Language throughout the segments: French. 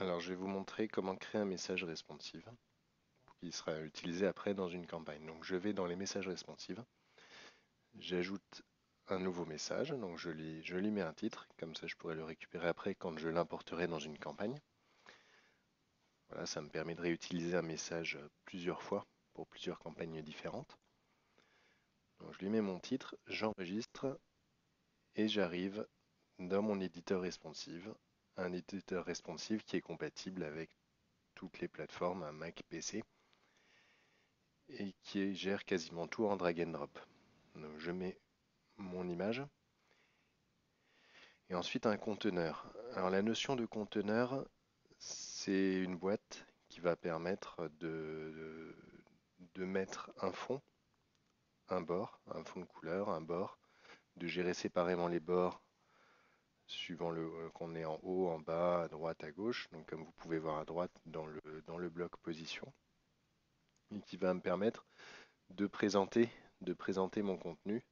Alors, je vais vous montrer comment créer un message responsive qui sera utilisé après dans une campagne. Donc, je vais dans les messages responsives, j'ajoute un nouveau message, donc je lui mets un titre, comme ça je pourrai le récupérer après quand je l'importerai dans une campagne. Voilà, ça me permet de réutiliser un message plusieurs fois pour plusieurs campagnes différentes. Donc, je lui mets mon titre, j'enregistre et j'arrive dans mon éditeur responsive, un éditeur responsive qui est compatible avec toutes les plateformes, un Mac PC, et qui gère quasiment tout en drag and drop. Donc je mets mon image et ensuite un conteneur. Alors la notion de conteneur, c'est une boîte qui va permettre de mettre un fond, un bord, un fond de couleur, un bord, de gérer séparément les bords suivant qu'on est en haut, en bas, à droite, à gauche. Donc comme vous pouvez voir à droite dans le bloc position, et qui va me permettre de présenter mon contenu,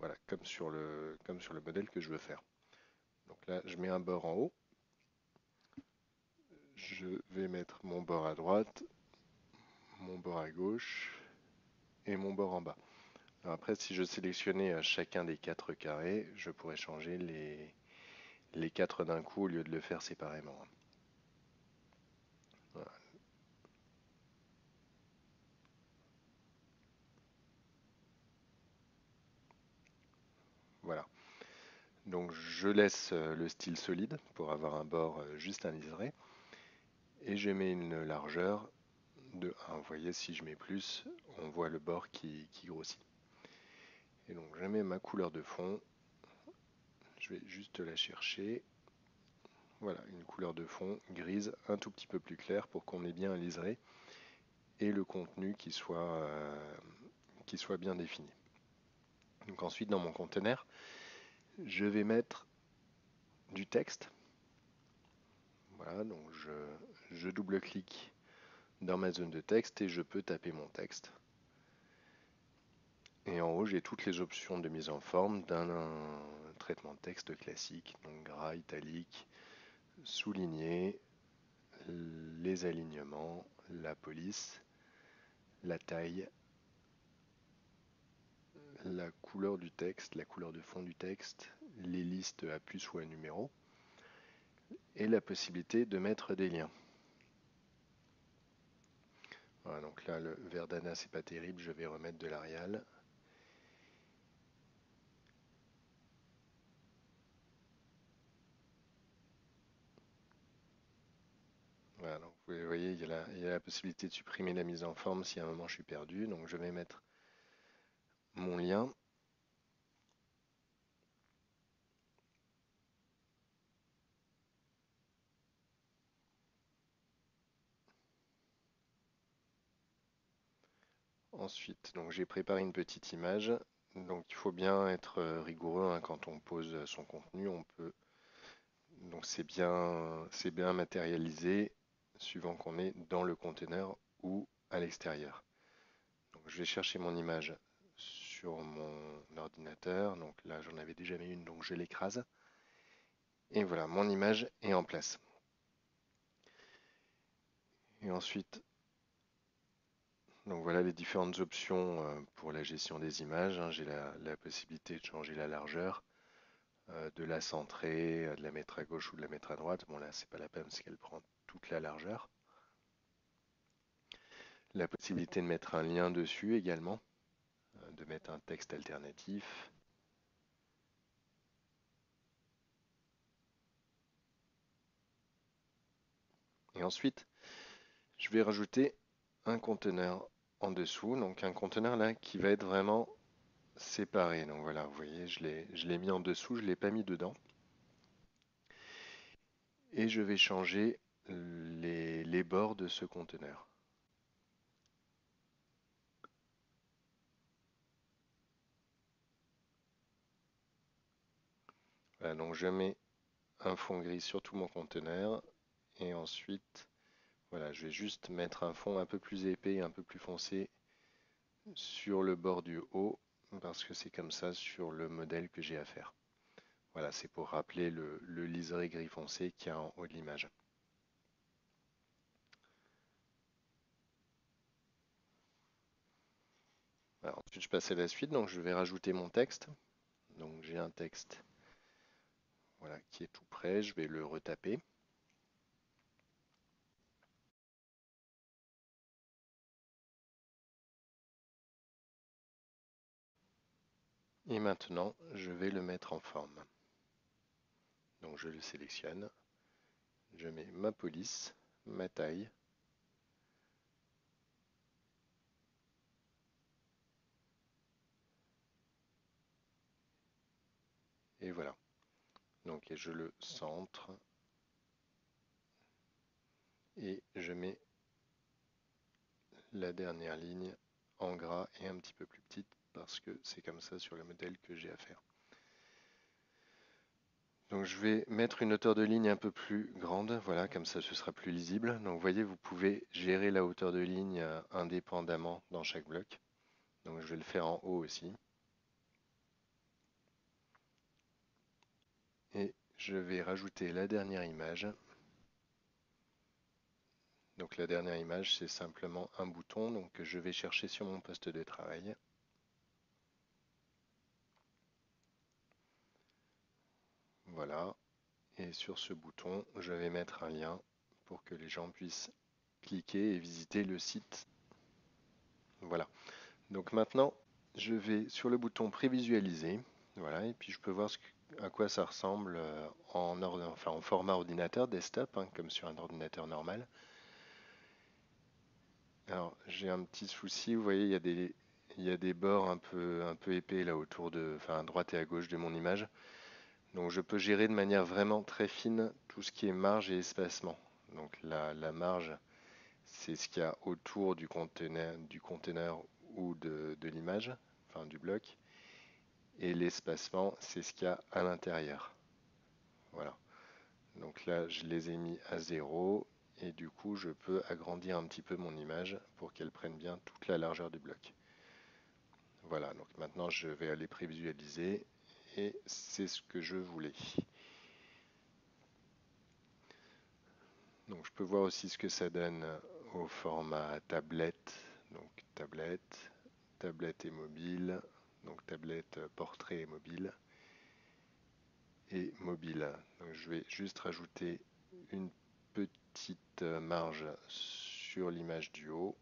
voilà, comme sur le modèle que je veux faire. Donc là, je mets un bord en haut, je vais mettre mon bord à droite, mon bord à gauche et mon bord en bas. Alors après, si je sélectionnais chacun des quatre carrés, je pourrais changer les quatre d'un coup au lieu de le faire séparément. Voilà. Voilà. Donc je laisse le style solide pour avoir un bord juste un liseré et je mets une largeur de 1. Vous voyez, si je mets plus, on voit le bord qui grossit. Et donc je mets ma couleur de fond, je vais juste la chercher. Voilà, une couleur de fond grise un tout petit peu plus claire pour qu'on ait bien un liseré et le contenu qui soit bien défini. Donc ensuite, dans mon conteneur, je vais mettre du texte. Voilà, donc je double-clique dans ma zone de texte et je peux taper mon texte. Et en haut, j'ai toutes les options de mise en forme d'un traitement de texte classique, donc gras, italique, souligné, les alignements, la police, la taille, la couleur du texte, la couleur de fond du texte, les listes à puce ou à numéro, et la possibilité de mettre des liens. Voilà, donc là, le Verdana, c'est pas terrible, je vais remettre de l'Arial. Voilà, donc vous voyez, il y a la possibilité de supprimer la mise en forme si à un moment je suis perdu. Donc je vais mettre mon lien. Ensuite, donc j'ai préparé une petite image. Donc il faut bien être rigoureux hein, quand on pose son contenu. Donc c'est bien matérialisé suivant qu'on est dans le conteneur ou à l'extérieur. Donc je vais chercher mon image sur mon ordinateur. Donc là j'en avais déjà mis une, donc je l'écrase. Et voilà, mon image est en place. Et ensuite, donc voilà les différentes options pour la gestion des images, hein. J'ai la possibilité de changer la largeur, de la centrer, de la mettre à gauche ou de la mettre à droite. Bon là, c'est pas la peine parce qu'elle prend toute la largeur. La possibilité de mettre un lien dessus également, de mettre un texte alternatif. Et ensuite, je vais rajouter un conteneur en dessous, donc un conteneur là qui va être vraiment séparé. Donc voilà, vous voyez, je l'ai mis en dessous, je ne l'ai pas mis dedans. Et je vais changer les bords de ce conteneur. Voilà, donc je mets un fond gris sur tout mon conteneur et ensuite, voilà, je vais juste mettre un fond un peu plus épais, un peu plus foncé sur le bord du haut parce que c'est comme ça sur le modèle que j'ai à faire. Voilà, c'est pour rappeler le liseré gris foncé qu'il y a en haut de l'image. Alors, ensuite, je passe à la suite, donc je vais rajouter mon texte. Donc j'ai un texte voilà, qui est tout prêt, je vais le retaper. Et maintenant, je vais le mettre en forme. Donc je le sélectionne, je mets ma police, ma taille, et voilà. Donc et je le centre et je mets la dernière ligne en gras et un petit peu plus petite parce que c'est comme ça sur le modèle que j'ai à faire. Donc je vais mettre une hauteur de ligne un peu plus grande, voilà, comme ça ce sera plus lisible. Donc vous voyez, vous pouvez gérer la hauteur de ligne indépendamment dans chaque bloc. Donc je vais le faire en haut aussi. Et je vais rajouter la dernière image. Donc la dernière image, c'est simplement un bouton donc, que je vais chercher sur mon poste de travail. Voilà. Et sur ce bouton, je vais mettre un lien pour que les gens puissent cliquer et visiter le site. Voilà. Donc maintenant, je vais sur le bouton prévisualiser. Voilà. Et puis je peux voir à quoi ça ressemble en format ordinateur desktop, hein, comme sur un ordinateur normal. Alors, j'ai un petit souci, vous voyez, il y a des bords un peu épais là autour à droite et à gauche de mon image. Donc, je peux gérer de manière vraiment très fine tout ce qui est marge et espacement. Donc, la marge, c'est ce qu'il y a autour du conteneur ou de l'image, enfin du bloc. Et l'espacement, c'est ce qu'il y a à l'intérieur. Voilà. Donc là, je les ai mis à 0 et du coup, je peux agrandir un petit peu mon image pour qu'elle prenne bien toute la largeur du bloc. Voilà, donc maintenant je vais aller prévisualiser et c'est ce que je voulais. Donc je peux voir aussi ce que ça donne au format tablette. Donc tablette et mobile, donc tablette portrait et mobile et mobile. Donc je vais juste rajouter une petite marge sur l'image du haut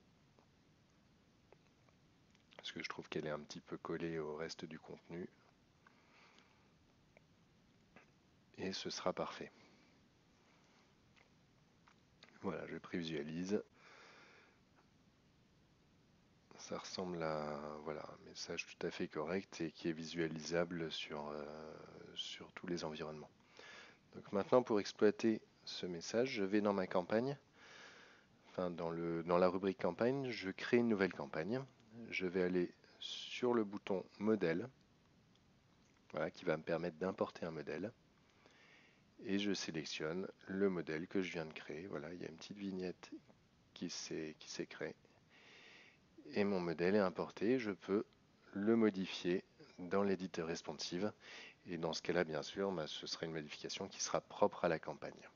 parce que je trouve qu'elle est un petit peu collée au reste du contenu et ce sera parfait. Voilà, je prévisualise. Ça ressemble à voilà, un message tout à fait correct et qui est visualisable sur tous les environnements. Donc maintenant, pour exploiter ce message, je vais dans ma campagne, enfin dans la rubrique campagne, je crée une nouvelle campagne. Je vais aller sur le bouton modèle, voilà, qui va me permettre d'importer un modèle. Et je sélectionne le modèle que je viens de créer. Voilà, il y a une petite vignette qui s'est créée. Et mon modèle est importé. Je peux le modifier dans l'éditeur responsive. Et dans ce cas-là, bien sûr, ce sera une modification qui sera propre à la campagne.